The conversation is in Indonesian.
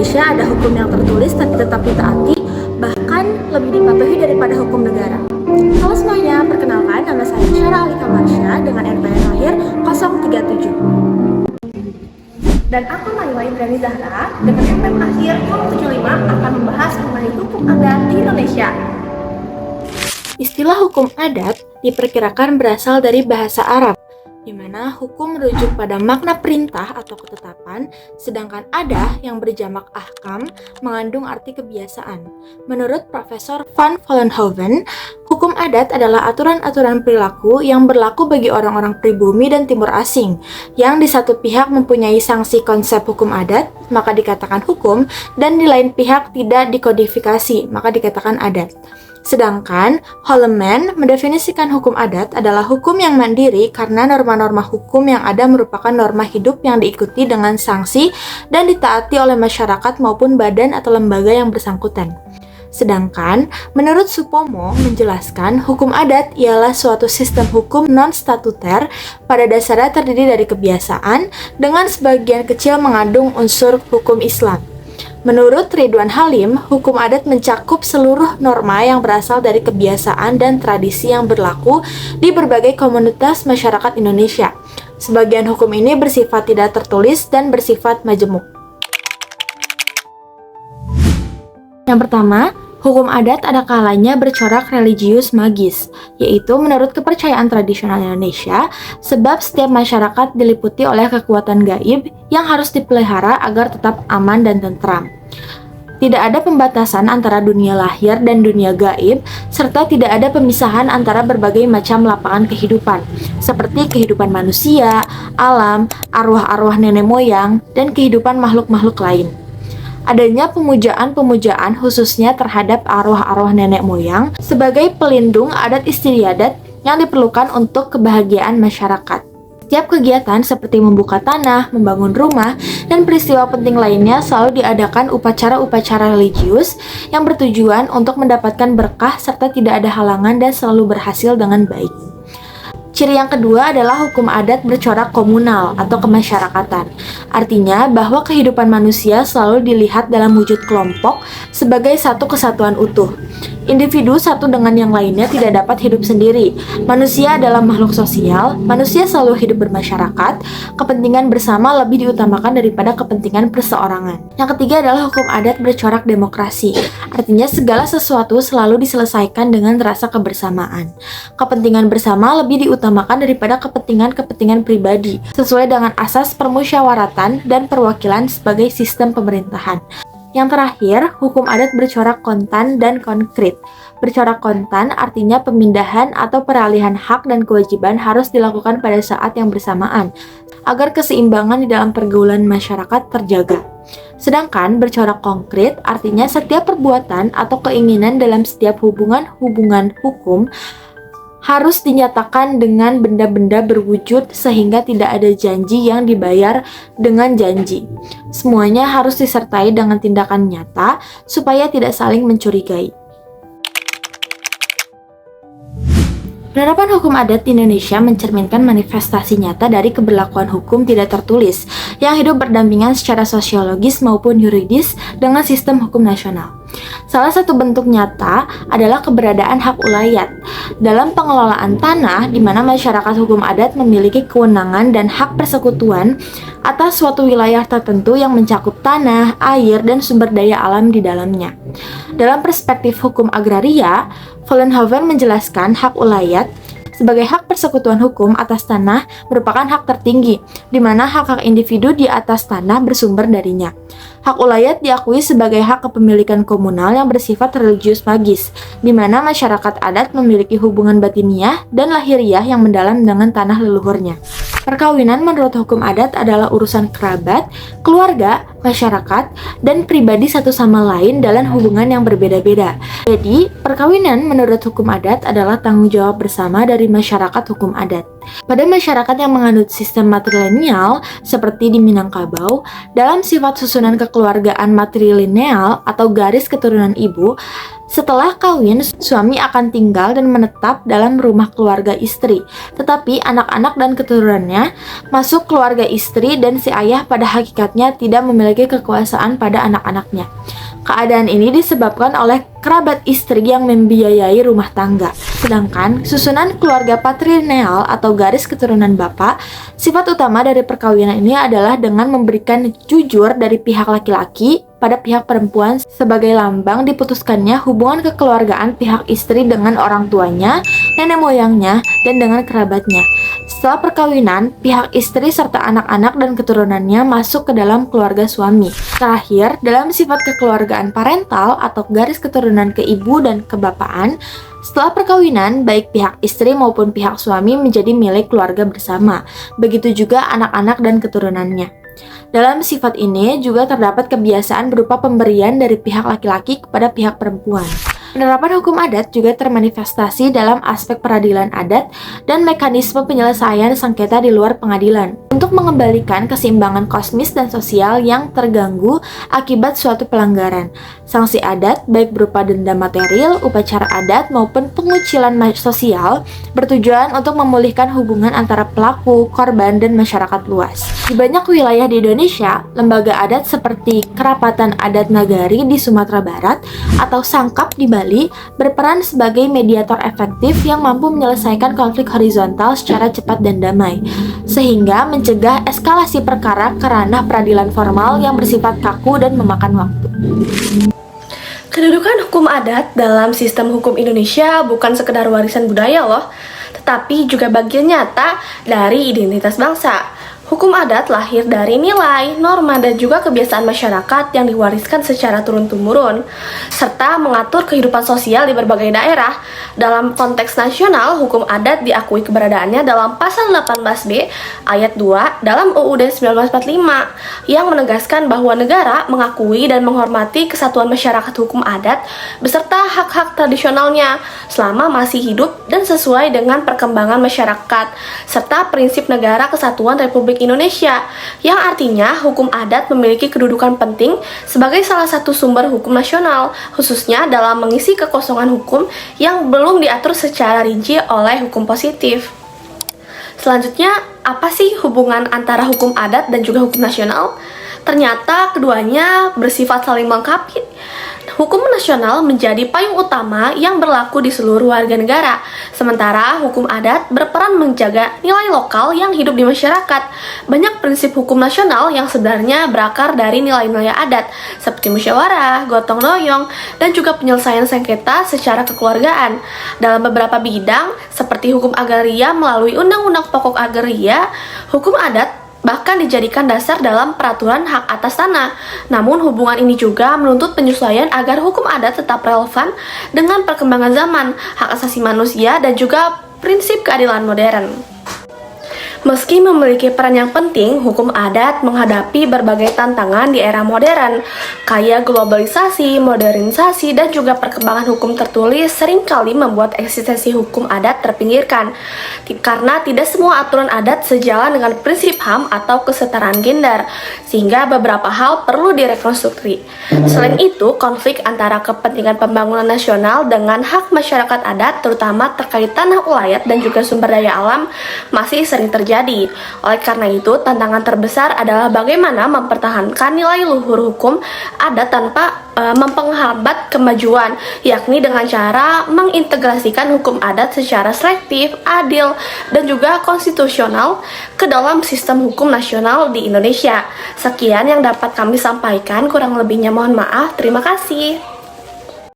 Indonesia ada hukum yang tertulis tapi tetap ditaati, bahkan lebih dipatuhi daripada hukum negara. Halo semuanya, perkenalkan nama saya Syara Alika Marsha dengan NPM lahir 037. Dan aku Naiwa Indrani Zahra dengan NPM lahir 075 akan membahas mengenai hukum adat di Indonesia. Istilah hukum adat diperkirakan berasal dari bahasa Arab, di mana hukum merujuk pada makna perintah atau ketetapan, sedangkan adah yang berjamak ahkam mengandung arti kebiasaan. Menurut Profesor Van Vollenhoven, hukum adat adalah aturan-aturan perilaku yang berlaku bagi orang-orang pribumi dan timur asing, yang di satu pihak mempunyai sanksi konsep hukum adat, maka dikatakan hukum, dan di lain pihak tidak dikodifikasi, maka dikatakan adat. Sedangkan Holleman mendefinisikan hukum adat adalah hukum yang mandiri karena norma-norma hukum yang ada merupakan norma hidup yang diikuti dengan sanksi dan ditaati oleh masyarakat maupun badan atau lembaga yang bersangkutan. Sedangkan menurut Supomo menjelaskan hukum adat ialah suatu sistem hukum non-statuter pada dasarnya terdiri dari kebiasaan dengan sebagian kecil mengandung unsur hukum Islam. Menurut Ridwan Halim, hukum adat mencakup seluruh norma yang berasal dari kebiasaan dan tradisi yang berlaku di berbagai komunitas masyarakat Indonesia. Sebagian hukum ini bersifat tidak tertulis dan bersifat majemuk. Yang pertama, hukum adat ada kalanya bercorak religius magis, yaitu menurut kepercayaan tradisional Indonesia, sebab setiap masyarakat diliputi oleh kekuatan gaib yang harus dipelihara agar tetap aman dan tentram. Tidak ada pembatasan antara dunia lahir dan dunia gaib, serta tidak ada pemisahan antara berbagai macam lapangan kehidupan, seperti kehidupan manusia, alam, arwah-arwah nenek moyang, dan kehidupan makhluk-makhluk lain. Adanya pemujaan-pemujaan khususnya terhadap arwah-arwah nenek moyang sebagai pelindung adat istiadat yang diperlukan untuk kebahagiaan masyarakat. Setiap kegiatan seperti membuka tanah, membangun rumah, dan peristiwa penting lainnya selalu diadakan upacara-upacara religius yang bertujuan untuk mendapatkan berkah serta tidak ada halangan dan selalu berhasil dengan baik. Ciri yang kedua adalah hukum adat bercorak komunal atau kemasyarakatan. Artinya bahwa kehidupan manusia selalu dilihat dalam wujud kelompok sebagai satu kesatuan utuh. Individu satu dengan yang lainnya tidak dapat hidup sendiri. Manusia adalah makhluk sosial, manusia selalu hidup bermasyarakat, kepentingan bersama lebih diutamakan daripada kepentingan perseorangan. Yang ketiga adalah hukum adat bercorak demokrasi. Artinya segala sesuatu selalu diselesaikan dengan rasa kebersamaan. Kepentingan bersama lebih diutamakan daripada kepentingan-kepentingan pribadi, sesuai dengan asas permusyawaratan dan perwakilan sebagai sistem pemerintahan. Yang terakhir, hukum adat bercorak kontan dan konkret. Bercorak kontan artinya pemindahan atau peralihan hak dan kewajiban harus dilakukan pada saat yang bersamaan, agar keseimbangan di dalam pergaulan masyarakat terjaga. Sedangkan bercorak konkret artinya setiap perbuatan atau keinginan dalam setiap hubungan hukum harus dinyatakan dengan benda-benda berwujud sehingga tidak ada janji yang dibayar dengan janji. Semuanya harus disertai dengan tindakan nyata supaya tidak saling mencurigai. Penerapan hukum adat di Indonesia mencerminkan manifestasi nyata dari keberlakuan hukum tidak tertulis yang hidup berdampingan secara sosiologis maupun yuridis dengan sistem hukum nasional. Salah satu bentuk nyata adalah keberadaan hak ulayat dalam pengelolaan tanah, di mana masyarakat hukum adat memiliki kewenangan dan hak persekutuan atas suatu wilayah tertentu yang mencakup tanah, air, dan sumber daya alam di dalamnya. Dalam perspektif hukum agraria, Vollenhoven menjelaskan hak ulayat sebagai hak persekutuan hukum atas tanah merupakan hak tertinggi, di mana hak-hak individu di atas tanah bersumber darinya. Hak ulayat diakui sebagai hak kepemilikan komunal yang bersifat religius magis, di mana masyarakat adat memiliki hubungan batiniah dan lahiriah yang mendalam dengan tanah leluhurnya. Perkawinan menurut hukum adat adalah urusan kerabat, keluarga, masyarakat, dan pribadi satu sama lain dalam hubungan yang berbeda-beda. Jadi, perkawinan menurut hukum adat adalah tanggung jawab bersama dari masyarakat hukum adat. Pada masyarakat yang menganut sistem matrilineal seperti di Minangkabau, dalam sifat susunan kekeluargaan matrilineal atau garis keturunan ibu, Setelah kawin, suami akan tinggal dan menetap dalam rumah keluarga istri, tetapi anak-anak dan keturunannya masuk keluarga istri dan si ayah pada hakikatnya tidak memiliki kekuasaan pada anak-anaknya. Keadaan ini disebabkan oleh kerabat istri yang membiayai rumah tangga. Sedangkan susunan keluarga patrilineal atau garis keturunan bapak, sifat utama dari perkawinan ini adalah dengan memberikan jujur dari pihak laki-laki pada pihak perempuan sebagai lambang diputuskannya hubungan kekeluargaan pihak istri dengan orang tuanya, nenek moyangnya, dan dengan kerabatnya. Setelah perkawinan, pihak istri serta anak-anak dan keturunannya masuk ke dalam keluarga suami. Terakhir, dalam sifat kekeluargaan parental atau garis keturunan ke ibu dan kebapaan, setelah perkawinan, baik pihak istri maupun pihak suami menjadi milik keluarga bersama. Begitu juga anak-anak dan keturunannya. Dalam sifat ini juga terdapat kebiasaan berupa pemberian dari pihak laki-laki kepada pihak perempuan. Penerapan hukum adat juga termanifestasi dalam aspek peradilan adat dan mekanisme penyelesaian sengketa di luar pengadilan untuk mengembalikan keseimbangan kosmis dan sosial yang terganggu akibat suatu pelanggaran. Sanksi adat, baik berupa denda material, upacara adat, maupun pengucilan sosial, bertujuan untuk memulihkan hubungan antara pelaku, korban, dan masyarakat luas. Di banyak wilayah di Indonesia, lembaga adat seperti Kerapatan Adat Nagari di Sumatera Barat atau Sangkap di Bali berperan sebagai mediator efektif yang mampu menyelesaikan konflik horizontal secara cepat dan damai, sehingga mencegah eskalasi perkara ke ranah peradilan formal yang bersifat kaku dan memakan waktu. Kedudukan hukum adat dalam sistem hukum Indonesia bukan sekedar warisan budaya loh, tetapi juga bagian nyata dari identitas bangsa. Hukum adat lahir dari nilai, norma, dan juga kebiasaan masyarakat yang diwariskan secara turun-temurun, serta mengatur kehidupan sosial di berbagai daerah. Dalam konteks nasional, hukum adat diakui keberadaannya dalam Pasal 18B Ayat 2 dalam UUD 1945 yang menegaskan bahwa negara mengakui dan menghormati kesatuan masyarakat hukum adat beserta hak-hak tradisionalnya selama masih hidup dan sesuai dengan perkembangan masyarakat, serta prinsip negara kesatuan Republik Indonesia, yang artinya hukum adat memiliki kedudukan penting sebagai salah satu sumber hukum nasional, khususnya dalam mengisi kekosongan hukum yang belum diatur secara rinci oleh hukum positif. Selanjutnya, apa sih hubungan antara hukum adat dan juga hukum nasional? Ternyata keduanya bersifat saling melengkapi. Hukum nasional menjadi payung utama yang berlaku di seluruh warga negara, sementara hukum adat berperan menjaga nilai lokal yang hidup di masyarakat. Banyak prinsip hukum nasional yang sebenarnya berakar dari nilai-nilai adat, seperti musyawarah, gotong royong, dan juga penyelesaian sengketa secara kekeluargaan. Dalam beberapa bidang, seperti hukum agraria melalui Undang-Undang Pokok Agraria, hukum adat bahkan dijadikan dasar dalam peraturan hak atas tanah. Namun hubungan ini juga menuntut penyesuaian agar hukum adat tetap relevan dengan perkembangan zaman, hak asasi manusia, dan juga prinsip keadilan modern. Meski memiliki peran yang penting, hukum adat menghadapi berbagai tantangan di era modern, kayak globalisasi, modernisasi, dan juga perkembangan hukum tertulis seringkali membuat eksistensi hukum adat terpinggirkan, karena tidak semua aturan adat sejalan dengan prinsip HAM atau kesetaraan gender, sehingga beberapa hal perlu direkonstruksi. Selain itu, konflik antara kepentingan pembangunan nasional dengan hak masyarakat adat, terutama terkait tanah ulayat dan juga sumber daya alam, masih sering terjadi. Oleh karena itu, tantangan terbesar adalah bagaimana mempertahankan nilai luhur hukum adat tanpa menghambat kemajuan, yakni dengan cara mengintegrasikan hukum adat secara selektif, adil, dan juga konstitusional ke dalam sistem hukum nasional di Indonesia. Sekian yang dapat kami sampaikan, kurang lebihnya mohon maaf. Terima kasih.